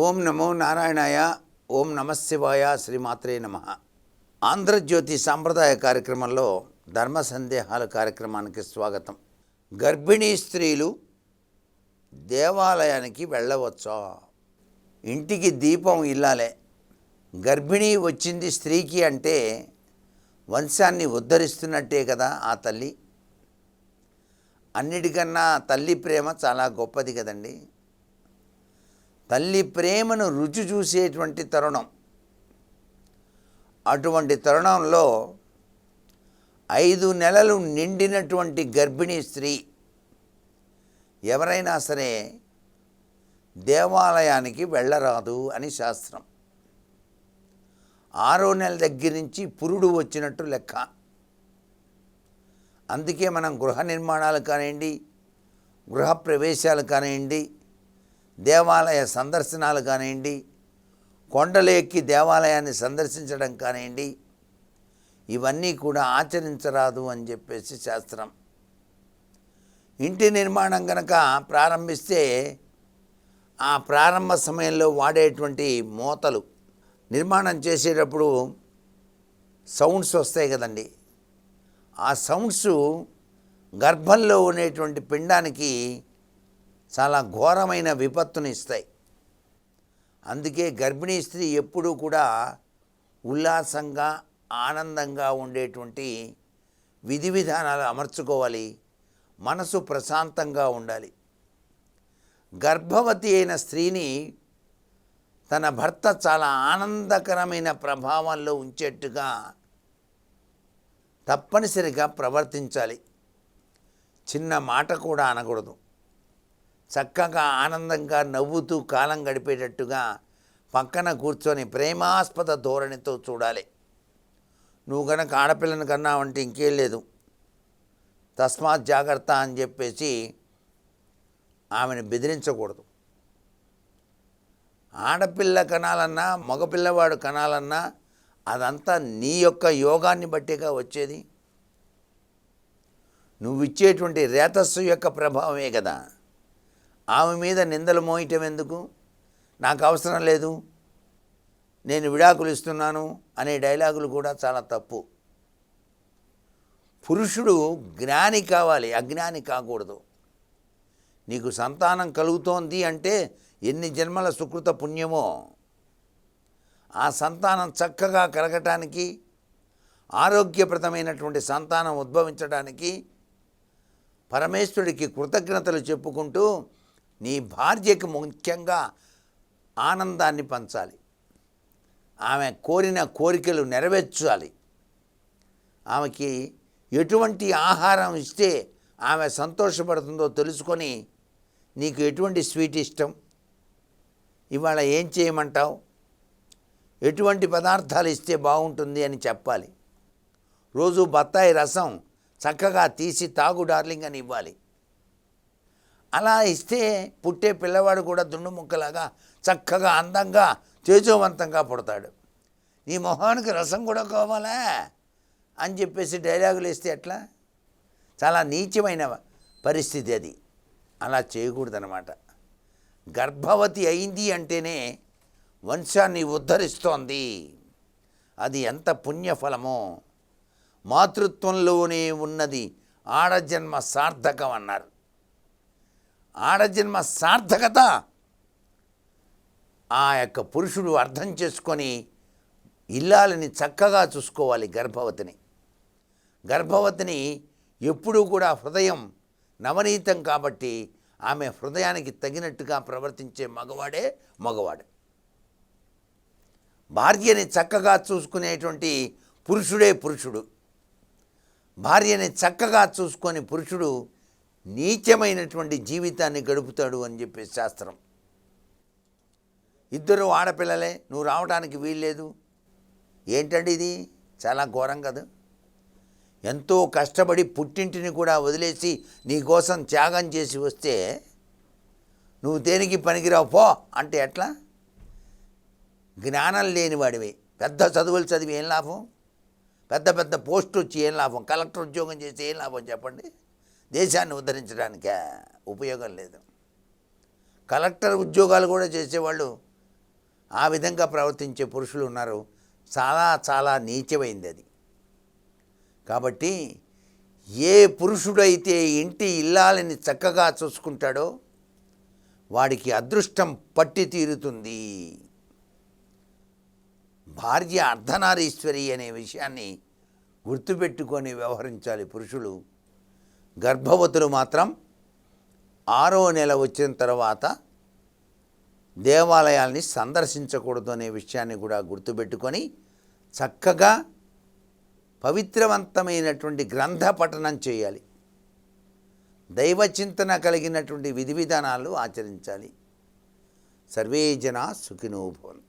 ఓం నమో నారాయణాయ. ఓం నమశివాయ. శ్రీమాత్రే నమ. ఆంధ్రజ్యోతి సాంప్రదాయ కార్యక్రమంలో ధర్మ సందేహాల కార్యక్రమానికి స్వాగతం. గర్భిణీ స్త్రీలు దేవాలయానికి వెళ్ళవచ్చా? ఇంటికి దీపం ఇల్లాలే. గర్భిణీ వచ్చింది స్త్రీకి అంటే వంశాన్ని ఉద్ధరిస్తున్నట్టే కదా ఆ తల్లి. అన్నిటికన్నా తల్లి ప్రేమ చాలా గొప్పది కదండి. తల్లి ప్రేమను రుచి చూసేటువంటి తరుణం. అటువంటి తరుణంలో 5 నెలలు నిండినటువంటి గర్భిణీ స్త్రీ ఎవరైనా సరే దేవాలయానికి వెళ్ళరాదు అని శాస్త్రం. 6వ నెల దగ్గర నుంచి పురుడు వచ్చినట్టు లెక్క. అందుకే మనం గృహ నిర్మాణాలు కానివ్వండి, గృహప్రవేశాలు కానివ్వండి, దేవాలయ సందర్శనాలు కానివ్వండి, కొండలు ఎక్కి దేవాలయాన్ని సందర్శించడం కానివ్వండి, ఇవన్నీ కూడా ఆచరించరాదు అని చెప్పేసి శాస్త్రం. ఇంటి నిర్మాణం కనుక ప్రారంభిస్తే ఆ ప్రారంభ సమయంలో వాడేటువంటి మూతలు, నిర్మాణం చేసేటప్పుడు సౌండ్స్ వస్తాయి కదండి. ఆ సౌండ్స్ గర్భంలో ఉండేటువంటి పిండానికి చాలా ఘోరమైన విపత్తుని ఇస్తాయి. అందుకే గర్భిణీ స్త్రీ ఎప్పుడూ కూడా ఉల్లాసంగా ఆనందంగా ఉండేటువంటి విధి విధానాలు అమర్చుకోవాలి. మనసు ప్రశాంతంగా ఉండాలి. గర్భవతి అయిన స్త్రీని తన భర్త చాలా ఆనందకరమైన ప్రభావంలో ఉంచేట్టుగా తప్పనిసరిగా ప్రవర్తించాలి. చిన్న మాట కూడా అనకూడదు. చక్కగా ఆనందంగా నవ్వుతూ కాలం గడిపేటట్టుగా పక్కన కూర్చొని ప్రేమాస్పద ధోరణితో చూడాలి. నువ్వు కనుక ఆడపిల్లని కన్నావంటే ఇంకేం లేదు, తస్మాత్ జాగ్రత్త అని చెప్పేసి ఆమెను బెదిరించకూడదు. ఆడపిల్ల కనాలన్నా మగపిల్లవాడు కనాలన్నా అదంతా నీ యొక్క యోగాన్ని బట్టిగా వచ్చేది. నువ్వు ఇచ్చేటువంటి రేతస్సు యొక్క ప్రభావమే కదా. ఆమె మీద నిందలు మోయటం ఎందుకు? నాకు అవసరం లేదు, నేను విడాకులు ఇస్తున్నాను అనే డైలాగులు కూడా చాలా తప్పు. పురుషుడు జ్ఞాని కావాలి, అజ్ఞాని కాకూడదు. నీకు సంతానం కలుగుతోంది అంటే ఎన్ని జన్మల సుకృత పుణ్యమో. ఆ సంతానం చక్కగా కలగటానికి, ఆరోగ్యప్రదమైనటువంటి సంతానం ఉద్భవించడానికి పరమేశ్వరుడికి కృతజ్ఞతలు చెప్పుకుంటూ నీ భార్యకు ముఖ్యంగా ఆనందాన్ని పంచాలి. ఆమె కోరిన కోరికలు నెరవేర్చాలి. ఆమెకి ఎటువంటి ఆహారం ఇస్తే ఆమె సంతోషపడుతుందో తెలుసుకొని నీకు ఎటువంటి స్వీట్ ఇష్టం, ఇవాళ ఏం చేయమంటావు, ఎటువంటి పదార్థాలు ఇస్తే బాగుంటుంది అని చెప్పాలి. రోజు బత్తాయి రసం చక్కగా తీసి తాగు డార్లింగ్ అని ఇవ్వాలి. అలా ఇస్తే పుట్టే పిల్లవాడు కూడా దుండు ముక్కలాగా చక్కగా అందంగా తేజోవంతంగా పుడతాడు. నీ మొహానికి రసం కూడా కావాలా అని చెప్పేసి డైలాగులు వేస్తే ఎట్లా? చాలా నీచమైన పరిస్థితి అది. అలా చేయకూడదనమాట. గర్భవతి అయింది అంటేనే వంశాన్ని ఉద్ధరిస్తోంది. అది ఎంత పుణ్యఫలమో. మాతృత్వంలోనే ఉన్నది ఆడజన్మ సార్థకం అన్నారు. ఆడజన్మ సార్థకత ఆ యొక్క పురుషుడు అర్థం చేసుకొని ఇల్లాలని చక్కగా చూసుకోవాలి. గర్భవతిని ఎప్పుడూ కూడా హృదయం నవనీతం కాబట్టి ఆమె హృదయానికి తగినట్టుగా ప్రవర్తించే మగవాడే మగవాడు. భార్యని చక్కగా చూసుకునేటువంటి పురుషుడే పురుషుడు. భార్యని చక్కగా చూసుకొని పురుషుడు నీచమైనటువంటి జీవితాన్ని గడుపుతాడు అని చెప్పే శాస్త్రం. ఇద్దరు ఆడపిల్లలే, నువ్వు రావడానికి వీల్లేదు ఏంటండి ఇది? చాలా ఘోరం కదా. ఎంతో కష్టపడి పుట్టింటిని కూడా వదిలేసి నీ కోసం త్యాగం చేసి వస్తే నువ్వు దేనికి పనికిరావు పో అంటే ఎట్లా? జ్ఞానం లేనివాడివి. పెద్ద చదువులు చదివి ఏం లాభం? పెద్ద పెద్ద పోస్టు వచ్చి ఏం లాభం? కలెక్టర్ ఉద్యోగం చేసి ఏం లాభం చెప్పండి? దేశాన్ని ఉద్ధరించడానికే ఉపయోగం లేదు. కలెక్టర్ ఉద్యోగాలు కూడా చేసేవాళ్ళు ఆ విధంగా ప్రవర్తించే పురుషులు ఉన్నారు. చాలా చాలా నీచమైంది అది. కాబట్టి ఏ పురుషుడైతే ఇంటి ఇల్లాలని చక్కగా చూసుకుంటాడో వాడికి అదృష్టం పట్టి తీరుతుంది. భార్య అర్ధనారీశ్వరి అనే విషయాన్ని గుర్తుపెట్టుకొని వ్యవహరించాలి పురుషులు. గర్భవతులు మాత్రం 6వ నెల వచ్చిన తర్వాత దేవాలయాల్ని సందర్శించకూడదు అనే విషయాన్ని కూడా గుర్తుపెట్టుకొని చక్కగా పవిత్రవంతమైనటువంటి గ్రంథ పఠనం చేయాలి. దైవచింతన కలిగినటువంటి విధి విధానాలు ఆచరించాలి. సర్వే జనా సుఖినో భవంతు.